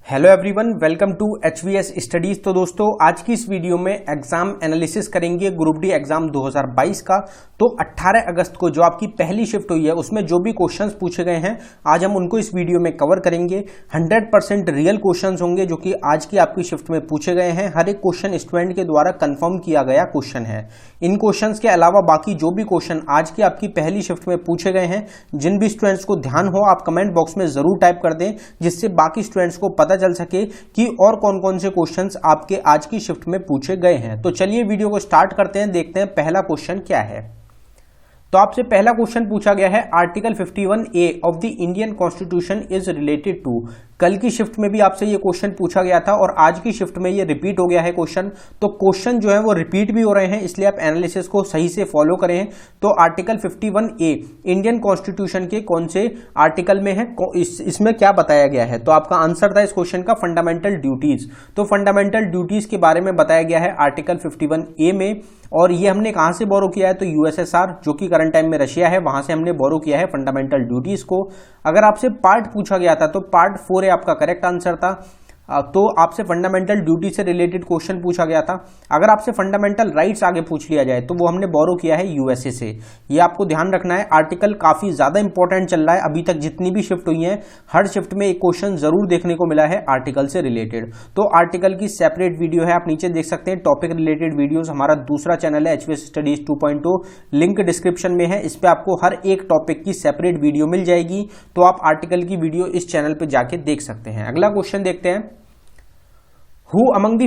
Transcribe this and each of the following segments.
Hello everyone, welcome to HVS studies. तो दोस्तों आज की इस वीडियो में एग्जाम एनालिसिस करेंगे ग्रुप डी एग्जाम 2022 का। तो 18 अगस्त को जो आपकी पहली शिफ्ट हुई है उसमें जो भी क्वेश्चंस पूछे गए हैं आज हम उनको इस वीडियो में कवर करेंगे। 100% रियल क्वेश्चंस होंगे जो कि आज की आपकी शिफ्ट में पूछे गए हैं। हर एक क्वेश्चन स्टूडेंट के द्वारा कंफर्म किया गया क्वेश्चन है। इन क्वेश्चंस के अलावा बाकी जो भी क्वेश्चन आज की आपकी पहली शिफ्ट में पूछे गए हैं, जिन भी स्टूडेंट्स को ध्यान हो आप कमेंट बॉक्स में जरूर टाइप कर दें, जिससे बाकी स्टूडेंट्स को पता चल सके कि और कौन कौन से क्वेश्चंस आपके आज की शिफ्ट में पूछे गए हैं। तो चलिए वीडियो को स्टार्ट करते हैं, देखते हैं पहला क्वेश्चन क्या है। तो आपसे पहला क्वेश्चन पूछा गया है, article 51A of the Indian constitution is related to. कल की शिफ्ट में भी आपसे ये क्वेश्चन पूछा गया था और आज की शिफ्ट में ये रिपीट हो गया है क्वेश्चन। तो क्वेश्चन जो है वो रिपीट भी हो रहे हैं, इसलिए आप एनालिसिस को सही से फॉलो करें। तो आर्टिकल 51A इंडियन कॉन्स्टिट्यूशन के कौन से आर्टिकल में है, इसमें क्या बताया गया है? तो आपका आंसर था इस क्वेश्चन का फंडामेंटल ड्यूटीज। तो फंडामेंटल ड्यूटीज के बारे में बताया गया है आर्टिकल 51A में। और ये हमने कहां से बोरो किया है? तो यूएसएसआर, जो कि करंट टाइम में रशिया है, वहां से हमने बोरो किया है फंडामेंटल ड्यूटीज को। अगर आपसे पार्ट पूछा गया था तो पार्ट 4 आपका करेक्ट आंसर था। तो आपसे फंडामेंटल ड्यूटी से रिलेटेड क्वेश्चन पूछा गया था। अगर आपसे फंडामेंटल राइट्स आगे पूछ लिया जाए तो वो हमने बोरो किया है यूएसए से। ये आपको ध्यान रखना है। आर्टिकल काफी ज्यादा इंपॉर्टेंट चल रहा है। अभी तक जितनी भी शिफ्ट हुई है हर शिफ्ट में एक क्वेश्चन जरूर देखने को मिला है आर्टिकल से रिलेटेड। तो आर्टिकल की सेपरेट वीडियो है, आप नीचे देख सकते हैं। टॉपिक रिलेटेड वीडियोज हमारा दूसरा चैनल है HVS स्टडीज 2.0, लिंक डिस्क्रिप्शन में है। इस पर आपको हर एक टॉपिक की सेपरेट वीडियो मिल जाएगी, तो आप आर्टिकल की वीडियो इस चैनल पर जाके देख सकते हैं। अगला क्वेश्चन देखते हैं। Who among the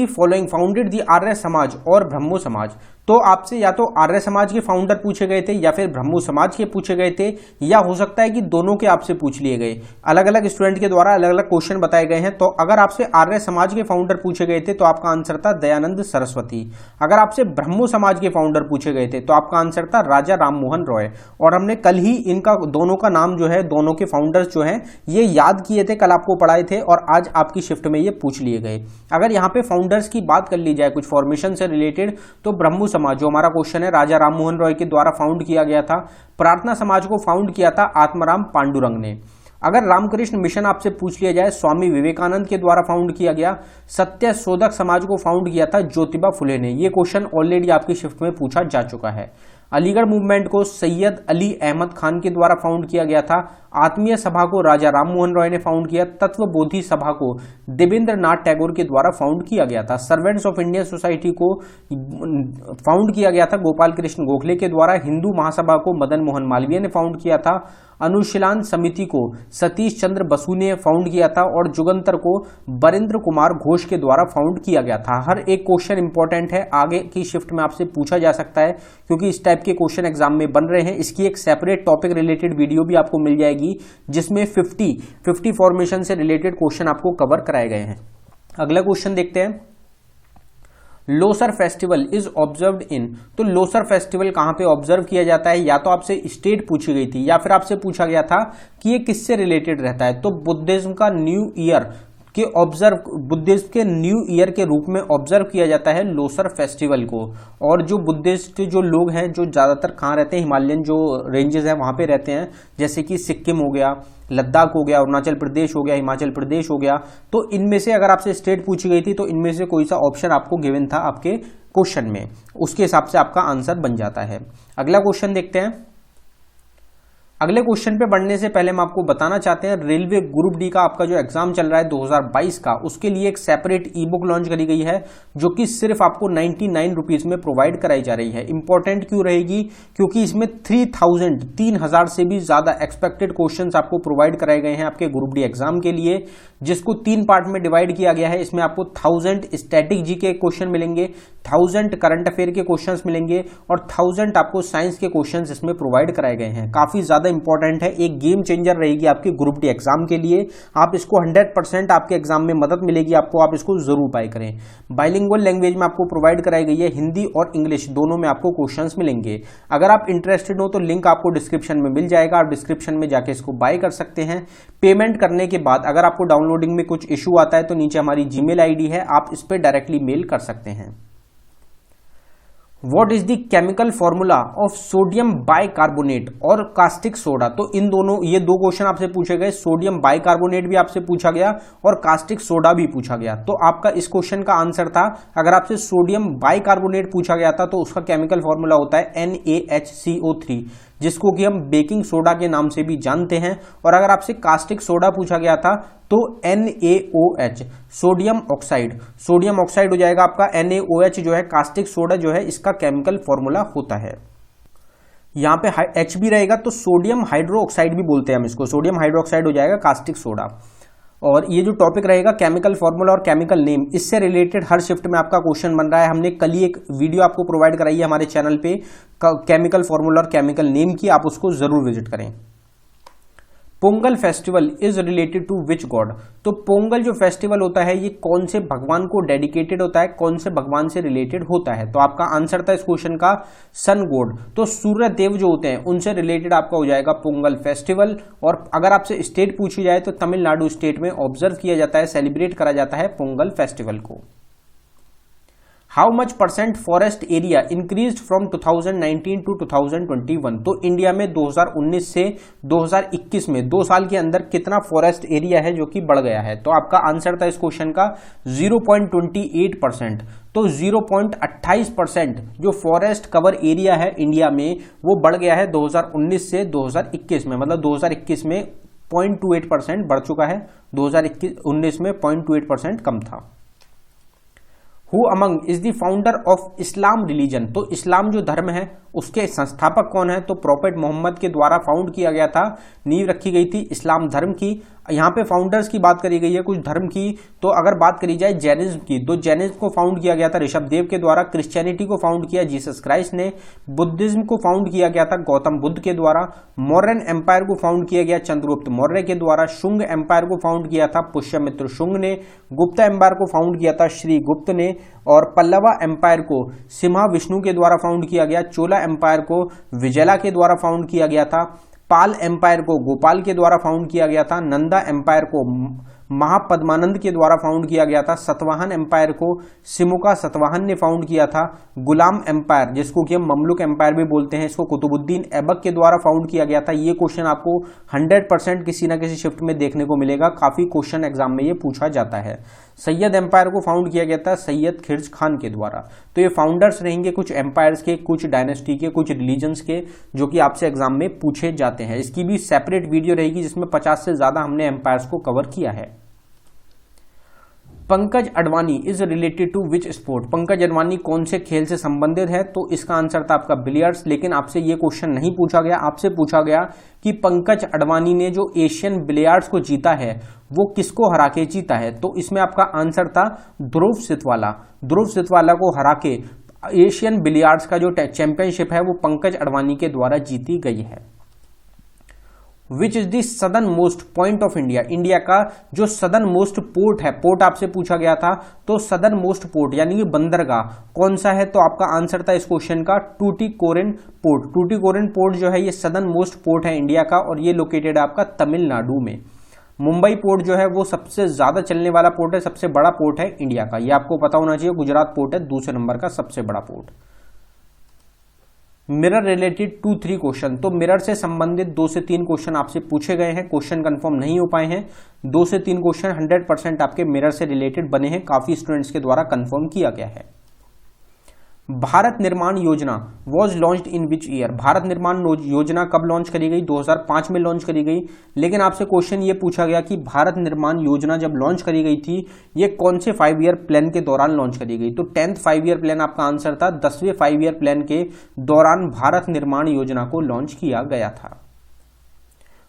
following founded the Arya Samaj और ब्रह्मो समाज? तो आपसे या तो आर्य समाज के फाउंडर पूछे गए थे या फिर ब्रह्मो समाज के पूछे गए थे, या हो सकता है कि दोनों के आपसे पूछ लिए गए। अलग अलग स्टूडेंट के द्वारा अलग अलग क्वेश्चन बताए गए हैं। तो अगर आपसे आर्य समाज के फाउंडर पूछे गए थे तो आपका आंसर था दयानंद सरस्वती। अगर आपसे ब्रह्मो समाज के फाउंडर पूछे गए थे तो आपका आंसर था राजा राम मोहन रॉय। और हमने कल ही इनका दोनों का नाम जो है, दोनों के फाउंडर्स जो है ये याद किए थे, कल आपको पढ़ाए थे और आज आपकी शिफ्ट में ये पूछ लिए गए। अगर यहाँ पे फाउंडर्स की बात कर ली जाए कुछ फॉर्मेशन से रिलेटेड, तो ब्रह्मो समाज जो हमारा क्वेश्चन है राजा राम मोहन रॉय के द्वारा फाउंड किया गया था। प्रार्थना समाज को फाउंड किया था आत्माराम पांडुरंग ने। अगर रामकृष्ण मिशन आपसे पूछ लिया जाए, स्वामी विवेकानंद के द्वारा फाउंड किया गया। सत्य शोधक समाज को फाउंड किया था ज्योतिबा फुले ने। ये क्वेश्चन ऑलरेडी आपकी शिफ्ट में पूछा जा चुका है। अलीगढ़ मूवमेंट को सैयद अली अहमद खान के द्वारा फाउंड किया गया था। आत्मीय सभा को राजा राम मोहन रॉय ने फाउंड किया। तत्वबोधि सभा को देवेंद्र नाथ टैगोर के द्वारा फाउंड किया गया था। सर्वेंट्स ऑफ इंडियन सोसाइटी को फाउंड किया गया था गोपाल कृष्ण गोखले के द्वारा। हिंदू महासभा को मदन मोहन मालवीय ने फाउंड किया था। अनुशीलन समिति को सतीश चंद्र बसु ने फाउंड किया था। और जुगंतर को बरिंद्र कुमार घोष के द्वारा फाउंड किया गया था। हर एक क्वेश्चन इंपॉर्टेंट है, आगे की शिफ्ट में आपसे पूछा जा सकता है, क्योंकि इस टाइप के क्वेश्चन एग्जाम में बन रहे हैं। इसकी एक सेपरेट टॉपिक रिलेटेड वीडियो भी आपको मिल जाएगी, जिसमें 50 फॉर्मेशन से रिलेटेड क्वेश्चन आपको कवर कराए गए हैं। अगला क्वेश्चन देखते हैं। Losar festival is observed in. तो लोसर फेस्टिवल कहां पे ऑब्जर्व किया जाता है? या तो आपसे स्टेट पूछी गई थी या फिर आपसे पूछा गया था कि ये किससे रिलेटेड रहता है। तो बुद्धिज्म का न्यू ईयर के बुद्धिस्ट के न्यू ईयर के रूप में ऑब्जर्व किया जाता है लोसर फेस्टिवल को। और जो बुद्धिस्ट जो लोग हैं जो ज्यादातर कहाँ रहते हैं, हिमालयन जो रेंजेस हैं वहां पे रहते हैं, जैसे कि सिक्किम हो गया, लद्दाख हो गया, अरुणाचल प्रदेश हो गया, हिमाचल प्रदेश हो गया। तो इनमें से अगर आपसे स्टेट पूछी गई थी तो इनमें से कोई सा ऑप्शन आपको गिवन था आपके क्वेश्चन में, उसके हिसाब से आपका आंसर बन जाता है। अगला क्वेश्चन देखते हैं। अगले क्वेश्चन पे बढ़ने से पहले हम आपको बताना चाहते हैं, रेलवे ग्रुप डी का आपका जो एग्जाम चल रहा है 2022 का, उसके लिए एक सेपरेट ई बुक लॉन्च करी गई है जो कि सिर्फ आपको 99 रुपीज में प्रोवाइड कराई जा रही है। इंपॉर्टेंट क्यों रहेगी? क्योंकि इसमें 3000 से भी ज्यादा एक्सपेक्टेड क्वेश्चंस आपको प्रोवाइड कराए गए हैं आपके ग्रुप डी एग्जाम के लिए, जिसको 3 पार्ट में डिवाइड किया गया है। इसमें आपको 1000 स्टैटिक जी के क्वेश्चन मिलेंगे, 1000 करंट अफेयर के क्वेश्चंस मिलेंगे और 1000 आपको साइंस के क्वेश्चंस इसमें प्रोवाइड कराए गए हैं। काफी ज्यादा इंपॉर्टेंट है, एक गेम चेंजर रहेगी आपके ग्रुप डी एग्जाम के लिए। आप इसको 100% आपके एग्जाम में मदद मिलेगी आपको, आप इसको जरूर बाय करें। बाइलिंगुअल लैंग्वेज में आपको प्रोवाइड कराई गई है, हिंदी और इंग्लिश दोनों में आपको क्वेश्चंस मिलेंगे। अगर आप इंटरेस्टेड हो तो लिंक आपको डिस्क्रिप्शन में मिल जाएगा, आप डिस्क्रिप्शन में जाके इसको बाय कर सकते हैं। पेमेंट करने के बाद अगर आपको डाउनलोडिंग में कुछ इशू आता है तो नीचे हमारी जीमेल आईडी है, आप इस पर डायरेक्टली मेल कर सकते हैं। What is the chemical formula of sodium bicarbonate और कास्टिक सोडा। तो इन दोनों, ये दो क्वेश्चन आपसे पूछे गए, सोडियम बाइकार्बोनेट भी आपसे पूछा गया और कास्टिक सोडा भी पूछा गया। तो आपका इस क्वेश्चन का आंसर था, अगर आपसे सोडियम बाइकार्बोनेट पूछा गया था तो उसका केमिकल फॉर्मूला होता है NaHCO3, जिसको कि हम बेकिंग सोडा के नाम से भी जानते हैं। और अगर आपसे कास्टिक सोडा पूछा गया था तो NaOH, sodium oxide, sodium oxide हो जाएगा आपका। NaOH जो है कास्टिक सोडा जो है इसका केमिकल फॉर्मूला होता है। यहां पे H भी रहेगा तो सोडियम हाइड्रो ऑक्साइड भी बोलते हैं हम इसको, सोडियम हाइड्रो ऑक्साइड हो जाएगा कास्टिक सोडा। और ये जो टॉपिक रहेगा केमिकल फॉर्मूला और केमिकल नेम, इससे रिलेटेड हर शिफ्ट में आपका क्वेश्चन बन रहा है। हमने कल ही एक वीडियो आपको प्रोवाइड कराई है हमारे चैनल पे केमिकल फॉर्मूला और केमिकल नेम की, आप उसको जरूर विजिट करें। Pongal festival is related to which god. तो पोंगल जो फेस्टिवल होता है ये कौन से भगवान को डेडिकेटेड होता है, कौन से भगवान से रिलेटेड होता है। तो आपका आंसर था इस क्वेश्चन का सन गॉड। तो सूर्य देव जो होते हैं उनसे रिलेटेड आपका हो जाएगा पोंगल फेस्टिवल। और अगर आपसे स्टेट पूछी जाए तो तमिलनाडु स्टेट में ऑब्जर्व किया जाता है, सेलिब्रेट करा जाता है पोंगल फेस्टिवल को। How much percent forest area increase from 2019 to 2021। तो इंडिया में 2019 से 2021 में 2 साल के अंदर कितना फॉरेस्ट एरिया है जो कि बढ़ गया है। तो आपका आंसर था इस क्वेश्चन का 0.28%। तो 0.28% जो फॉरेस्ट कवर एरिया है इंडिया में वो बढ़ गया है 2019 से 2021 में। मतलब 2021 में 0.28% बढ़ चुका है, 2019 में 0.28% कम था। Who among is the founder of Islam religion. तो इस्लाम जो धर्म है उसके संस्थापक कौन है। तो प्रॉफेट मोहम्मद के द्वारा फाउंड किया गया था, नींव रखी गई थी इस्लाम धर्म की। यहाँ पे फाउंडर्स की बात करी गई है कुछ धर्म की। तो अगर बात करी जाए जैनिज्म की, तो जैनिज्म को फाउंड किया गया था ऋषभ देव के द्वारा। क्रिश्चियनिटी को फाउंड किया जीसस क्राइस्ट ने। बुद्धिज्म को फाउंड किया गया था गौतम बुद्ध के द्वारा। मौर्यन एम्पायर को फाउंड किया गया चंद्रगुप्त मौर्य के द्वारा। शुंग एम्पायर को फाउंड किया था पुष्यमित्र शुंग ने। गुप्ता एम्पायर को फाउंड किया था श्री गुप्त ने। और पल्लवा एम्पायर को सिम्हा विष्णु के द्वारा फाउंड किया गया। चोला एम्पायर को विजयला के द्वारा फाउंड किया गया था। पाल एम्पायर को गोपाल के द्वारा फाउंड किया गया था। नंदा एम्पायर को महापद्मानंद के द्वारा फाउंड किया गया था। सतवाहन एम्पायर को सिमुका सतवाहन ने फाउंड किया था। गुलाम एम्पायर, जिसको कि हम ममलुक एम्पायर भी बोलते हैं, इसको कुतुबुद्दीन ऐबक के द्वारा फाउंड किया गया था। ये क्वेश्चन आपको 100% किसी ना किसी शिफ्ट में देखने को मिलेगा, काफी क्वेश्चन एग्जाम में ये पूछा जाता है। सैयद एम्पायर को फाउंड किया गया था सैयद खिर्ज खान के द्वारा। तो ये फाउंडर्स रहेंगे कुछ एम्पायर्स के, कुछ डायनेस्टी के, कुछ रिलीजन्स के, जो कि आपसे एग्जाम में पूछे जाते हैं। इसकी भी सेपरेट वीडियो रहेगी जिसमें 50 से ज्यादा हमने एम्पायर्स को कवर किया है। Pankaj Advani is related to which sport. Pankaj Advani कौन से खेल से संबंधित है। तो इसका आंसर था आपका बिलियर्ड्स। लेकिन आपसे ये क्वेश्चन नहीं पूछा गया, आपसे पूछा गया कि पंकज अडवाणी ने जो एशियन बिलियर्ड्स को जीता है वो किसको हरा के जीता है। तो इसमें आपका आंसर था ध्रुव सितवाला। ध्रुव सितवाला को हरा के एशियन बिलियर्ड्स का जो चैंपियनशिप है वो पंकज अडवाणी के द्वारा जीती गई है। Which is the southern most point of India. India का जो सदर्न मोस्ट पोर्ट है, पोर्ट आपसे पूछा गया था, तो सदर्न मोस्ट पोर्ट यानी कि बंदरगाह कौन सा है। तो आपका आंसर था इस क्वेश्चन का टूटिकोरिन पोर्ट। टूटिकोरिन पोर्ट जो है ये सदर्न मोस्ट पोर्ट है इंडिया का और ये लोकेटेड है आपका तमिलनाडु में। मुंबई पोर्ट जो है वो सबसे ज्यादा चलने वाला पोर्ट है, सबसे बड़ा पोर्ट है इंडिया का, ये आपको पता होना चाहिए। गुजरात पोर्ट है दूसरे नंबर का सबसे बड़ा पोर्ट। Mirror related 2-3 question. तो मिरर से संबंधित 2 से 3 क्वेश्चन आपसे पूछे गए हैं, क्वेश्चन कंफर्म नहीं हो पाए हैं। 2 से 3 क्वेश्चन 100% आपके मिरर से रिलेटेड बने हैं, काफी स्टूडेंट्स के द्वारा कंफर्म किया गया है। भारत निर्माण योजना was launched in which year. Bharat निर्माण योजना कब लॉन्च करी गई, 2005 में लॉन्च करी गई। लेकिन आपसे क्वेश्चन ये पूछा गया कि भारत निर्माण योजना जब लॉन्च करी गई थी ये कौन से 5 ईयर प्लान के दौरान लॉन्च करी गई। तो 10th 5 ईयर प्लान आपका आंसर था। 10वें 5 ईयर प्लान के दौरान भारत निर्माण योजना को लॉन्च किया गया था।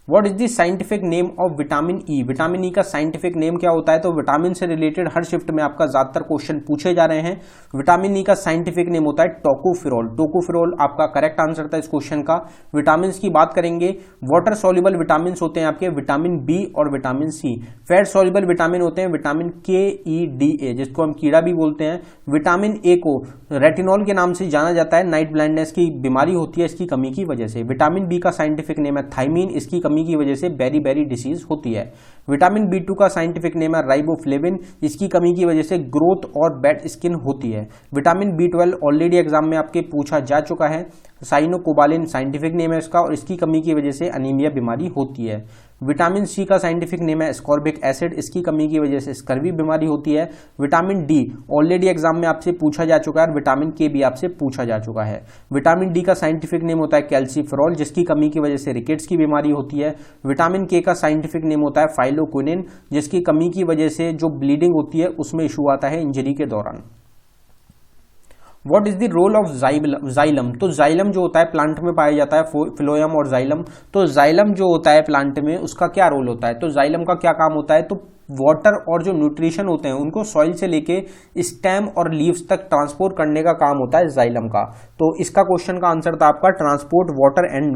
What is the scientific name of vitamin E. Vitamin E का साइंटिफिक नेम क्या होता है। तो विटामिन से रिलेटेड हर शिफ्ट में आपका ज्यादातर क्वेश्चन पूछे जा रहे हैं। विटामिन ई का साइंटिफिक नेम होता है टोकोफेरोल। टोकोफेरोल आपका करेक्ट आंसर था इस क्वेश्चन का। विटामिन की बात करेंगे, वाटर सॉल्युबल विटामिन होते हैं आपके विटामिन बी और vitamin C. Fat soluble vitamin होते हैं विटामिन के, ई, डी, ए, जिसको हम कीड़ा भी बोलते हैं। विटामिन ए को रेटिनॉल के नाम से जाना जाता है, नाइट ब्लाइंडनेस की बीमारी होती है इसकी कमी की वजह से। विटामिन बी का साइंटिफिक नेम है थायमीन, इसकी कमी की वजह से बेरी डिसीज होती है। विटामिन B2 का साइंटिफिक नेम है राइबोफ्लेविन, इसकी कमी की वजह से ग्रोथ और बैड स्किन होती है। विटामिन B12 ऑलरेडी एग्जाम में आपके पूछा जा चुका है, साइनोकोबालिन साइंटिफिक नेम है इसका, और इसकी कमी की वजह से अनीमिया बीमारी होती है। विटामिन C का साइंटिफिक नेम है एस्कॉर्बिक एसिड, इसकी कमी की वजह से स्कर्वी बीमारी होती है। विटामिन D ऑलरेडी एग्जाम में आपसे पूछा जा चुका है, और विटामिन K भी आपसे पूछा जा चुका है। विटामिन D का साइंटिफिक नेम होता है कैल्सीफेरॉल, जिसकी कमी की वजह से रिकेट्स की बीमारी होती है। विटामिन K का साइंटिफिक नेम होता है फाइलोक्विनिन, जिसकी कमी की वजह से जो ब्लीडिंग होती है उसमें इशू आता है इंजरी के दौरान। What is the role of xylem? तो जाइलम जो होता है प्लांट में पाया जाता है, फिलोयम और जाइलम। तो जाइलम जो होता है प्लांट में, उसका क्या रोल होता है? तो जाइलम का क्या काम होता है? तो वाटर और जो न्यूट्रिशन होते हैं उनको सॉइल से लेके स्टेम और लीव्स तक ट्रांसपोर्ट करने का काम होता है जाइलम का। तो इसका क्वेश्चन का आंसर था आपका ट्रांसपोर्ट वाटर एंड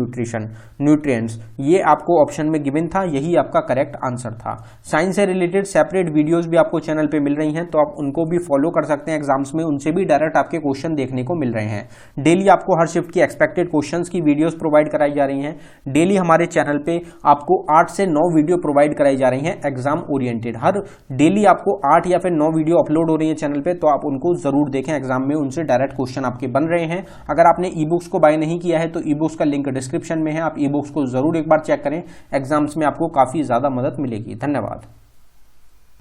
न्यूट्रिएंट्स। ये आपको ऑप्शन में गिवन था, यही आपका करेक्ट आंसर था। साइंस से रिलेटेड सेपरेट वीडियोस भी आपको चैनल पे मिल रही हैं, तो आप उनको भी फॉलो कर सकते हैं एग्जाम्स में, उनसे भी डायरेक्ट आपके क्वेश्चन देखने को मिल रहे हैं। डेली आपको हर शिफ्ट की एक्सपेक्टेड क्वेश्चंस की वीडियोस प्रोवाइड कराई जा रही हैं। डेली हमारे चैनल पे आपको 8 से 9 वीडियो प्रोवाइड कराई जा रही हैं एग्जाम ओरिएंटेड। हर डेली आपको 8 या फिर 9 वीडियो अपलोड हो रही है चैनल पे, तो आप उनको जरूर देखें, एग्जाम में उनसे डायरेक्ट क्वेश्चन आपके बन रहे हैं। अगर आपने ई बुक्स को बाय नहीं किया है तो ई बुक्स का लिंक डिस्क्रिप्शन में है, आप ई बुक्स को जरूर एक बार चेक करें, एग्जाम्स में आपको काफी ज्यादा मदद मिलेगी। धन्यवाद।